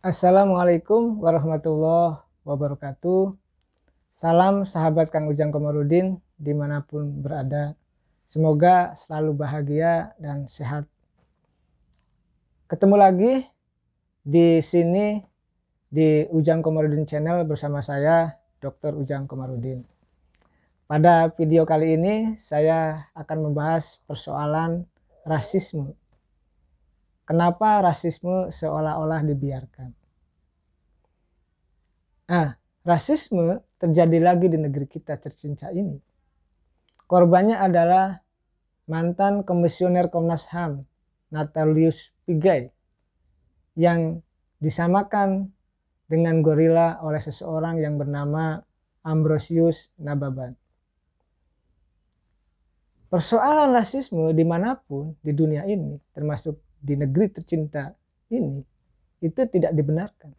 Assalamualaikum warahmatullahi wabarakatuh. Salam sahabat Kang Ujang Komarudin dimanapun berada. Semoga selalu bahagia dan sehat. Ketemu lagi di sini di Ujang Komarudin Channel bersama saya Dr. Ujang Komarudin. Pada video kali ini saya akan membahas persoalan rasisme. Kenapa rasisme seolah-olah dibiarkan? Rasisme terjadi lagi di negeri kita tercinta ini. Korbannya adalah mantan komisioner Komnas HAM Natalius Pigai yang disamakan dengan gorila oleh seseorang yang bernama Ambrosius Nababan. Persoalan rasisme dimanapun di dunia ini, termasuk di negeri tercinta ini, itu tidak dibenarkan,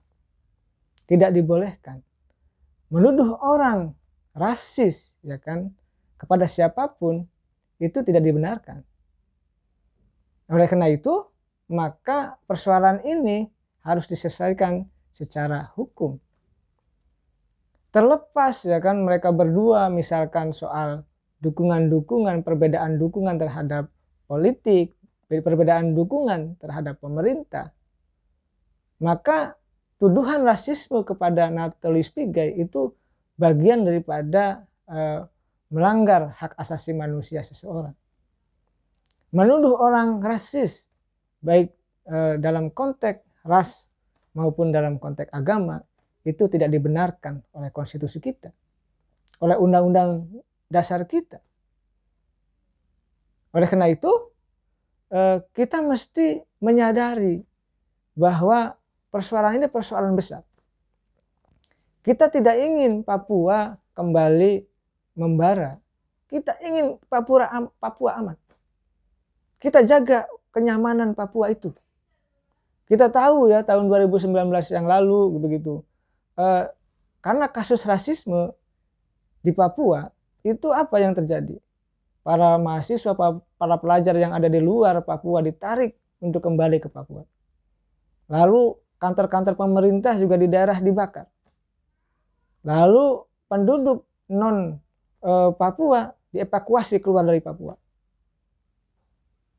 tidak dibolehkan. Menuduh orang rasis, ya kan, kepada siapapun itu tidak dibenarkan. Oleh karena itu, maka persoalan ini harus diselesaikan secara hukum. Terlepas, ya kan, mereka berdua misalkan soal dukungan-dukungan, perbedaan dukungan terhadap politik, perbedaan dukungan terhadap pemerintah, maka tuduhan rasisme kepada Natalius Pigai itu bagian daripada melanggar hak asasi manusia seseorang. Menuduh orang rasis, baik dalam konteks ras maupun dalam konteks agama, itu tidak dibenarkan oleh konstitusi kita, oleh undang-undang dasar kita. Oleh karena itu, kita mesti menyadari bahwa persoalan ini persoalan besar. Kita tidak ingin Papua kembali membara. Kita ingin Papua aman. Kita jaga kenyamanan Papua itu. Kita tahu ya tahun 2019 yang lalu begitu. Karena kasus rasisme di Papua itu apa yang terjadi? Para mahasiswa, para pelajar yang ada di luar Papua ditarik untuk kembali ke Papua. Lalu kantor-kantor pemerintah juga di daerah dibakar. Lalu penduduk non Papua dievakuasi keluar dari Papua.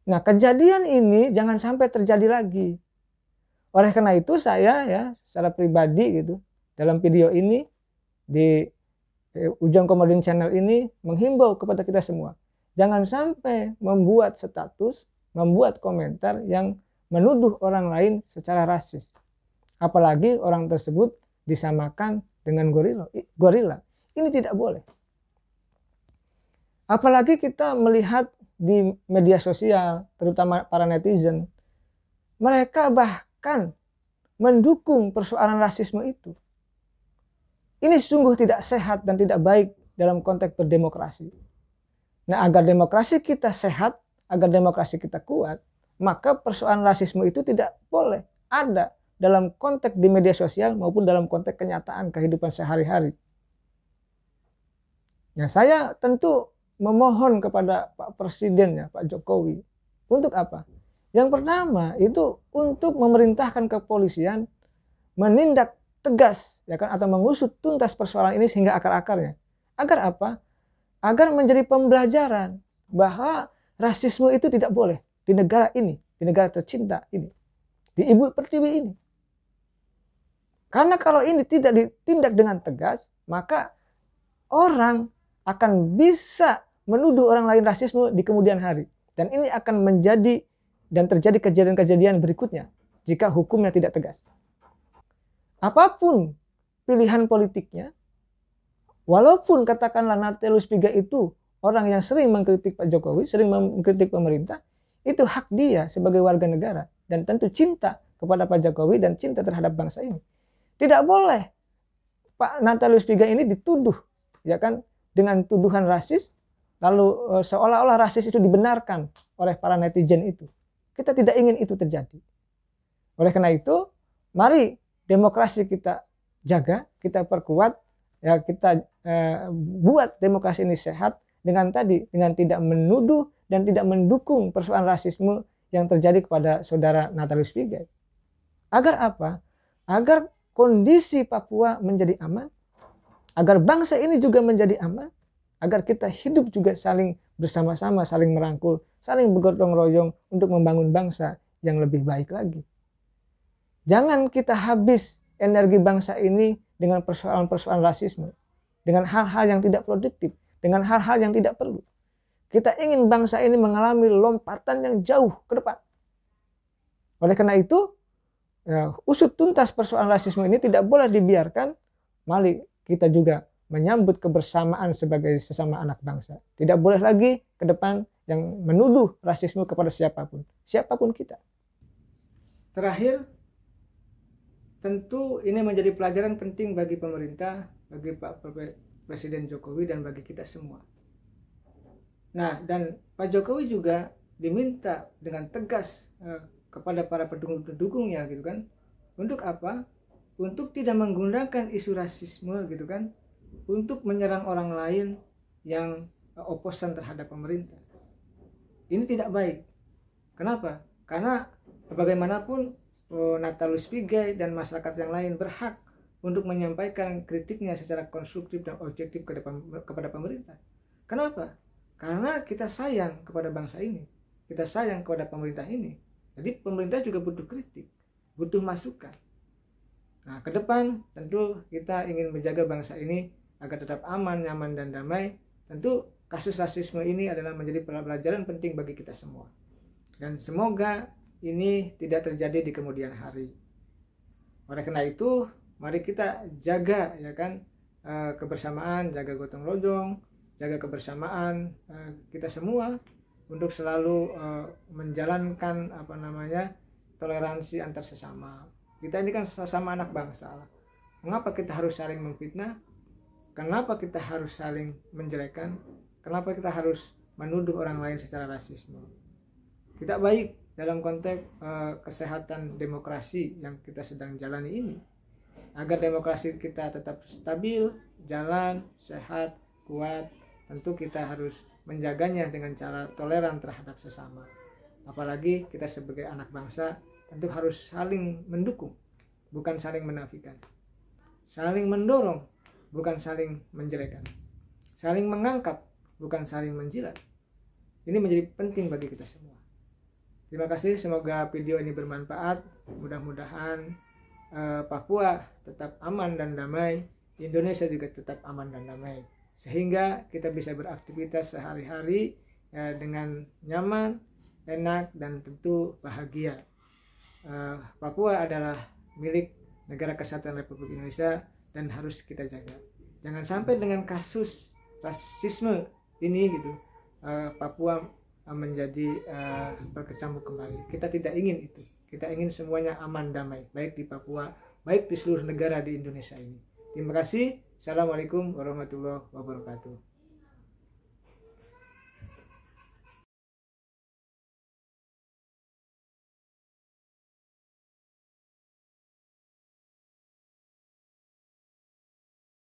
Nah, kejadian ini jangan sampai terjadi lagi. Oleh karena itu saya ya secara pribadi gitu dalam video ini di Ujang Komarudin Channel ini menghimbau kepada kita semua, jangan sampai membuat status, membuat komentar yang menuduh orang lain secara rasis. Apalagi orang tersebut disamakan dengan gorila. Ini tidak boleh. Apalagi kita melihat di media sosial, terutama para netizen, mereka bahkan mendukung persoalan rasisme itu. Ini sungguh tidak sehat dan tidak baik dalam konteks berdemokrasi. Nah, agar demokrasi kita sehat, agar demokrasi kita kuat, maka persoalan rasisme itu tidak boleh ada dalam konteks di media sosial maupun dalam konteks kenyataan kehidupan sehari-hari. Nah, saya tentu memohon kepada Pak Presiden ya, Pak Jokowi, untuk apa? Yang pertama itu untuk memerintahkan kepolisian menindak tegas ya kan, atau mengusut tuntas persoalan ini sehingga akar-akarnya. Agar apa? Agar menjadi pembelajaran bahwa rasisme itu tidak boleh di negara ini, di negara tercinta ini, di Ibu Pertiwi ini. Karena kalau ini tidak ditindak dengan tegas, maka orang akan bisa menuduh orang lain rasisme di kemudian hari. Dan ini akan menjadi dan terjadi kejadian-kejadian berikutnya jika hukumnya tidak tegas. Apapun pilihan politiknya, walaupun katakanlah Natalius Pigai itu orang yang sering mengkritik Pak Jokowi, sering mengkritik pemerintah, itu hak dia sebagai warga negara dan tentu cinta kepada Pak Jokowi dan cinta terhadap bangsa ini. Tidak boleh Pak Natalius Pigai ini dituduh ya kan dengan tuduhan rasis, lalu seolah-olah rasis itu dibenarkan oleh para netizen itu. Kita tidak ingin itu terjadi. Oleh karena itu, mari demokrasi kita jaga, kita perkuat, ya kita buat demokrasi ini sehat dengan tidak menuduh dan tidak mendukung persoalan rasisme yang terjadi kepada saudara Natalius Pigai. Agar apa? agar kondisi Papua menjadi aman, agar bangsa ini juga menjadi aman, agar kita hidup juga saling bersama-sama, saling merangkul, saling bergotong royong untuk membangun bangsa yang lebih baik lagi. Jangan kita habis energi bangsa ini dengan persoalan-persoalan rasisme, dengan hal-hal yang tidak produktif, dengan hal-hal yang tidak perlu. Kita ingin bangsa ini mengalami lompatan yang jauh ke depan. Oleh karena itu, usut tuntas persoalan rasisme ini tidak boleh dibiarkan. Mari kita juga menyambut kebersamaan sebagai sesama anak bangsa. Tidak boleh lagi ke depan yang menuduh rasisme kepada siapapun kita. Terakhir, tentu ini menjadi pelajaran penting bagi pemerintah, bagi Pak Presiden Jokowi, dan bagi kita semua. Nah, dan Pak Jokowi juga diminta dengan tegas kepada para pendukung-pendukungnya gitu kan. Untuk apa? Untuk tidak menggunakan isu rasisme gitu kan, untuk menyerang orang lain yang oposan terhadap pemerintah. Ini tidak baik. Kenapa? Karena bagaimanapun Natalius Pigai dan masyarakat yang lain berhak untuk menyampaikan kritiknya secara konstruktif dan objektif kepada pemerintah. Kenapa? Karena kita sayang kepada bangsa ini, kita sayang kepada pemerintah ini. Jadi pemerintah juga butuh kritik, butuh masukan. Nah, ke depan tentu kita ingin menjaga bangsa ini agar tetap aman, nyaman, dan damai. Tentu kasus rasisme ini adalah menjadi pelajaran penting bagi kita semua. Dan semoga ini tidak terjadi di kemudian hari. Oleh karena itu, mari kita jaga ya kan kebersamaan, jaga gotong royong, jaga kebersamaan kita semua untuk selalu menjalankan toleransi antar sesama. Kita ini kan sesama anak bangsa. Mengapa kita harus saling memfitnah? Kenapa kita harus saling menjelekkan? Kenapa kita harus menuduh orang lain secara rasisme? Tidak baik dalam konteks kesehatan demokrasi yang kita sedang jalani ini. Agar demokrasi kita tetap stabil, jalan, sehat, kuat, tentu kita harus menjaganya dengan cara toleran terhadap sesama. Apalagi kita sebagai anak bangsa tentu harus saling mendukung, bukan saling menafikan. Saling mendorong, bukan saling menjelekan. Saling mengangkat, bukan saling menjilat. Ini menjadi penting bagi kita semua. Terima kasih, semoga video ini bermanfaat. Mudah-mudahan Papua tetap aman dan damai, Indonesia juga tetap aman dan damai, sehingga kita bisa beraktivitas sehari-hari dengan nyaman, enak, dan tentu bahagia. Papua adalah milik Negara Kesatuan Republik Indonesia dan harus kita jaga. Jangan sampai dengan kasus rasisme ini gitu Papua menjadi berkecamuk kembali. Kita tidak ingin itu. Kita ingin semuanya aman damai, baik di Papua, baik di seluruh negara di Indonesia ini. Terima kasih. Assalamualaikum warahmatullahi wabarakatuh.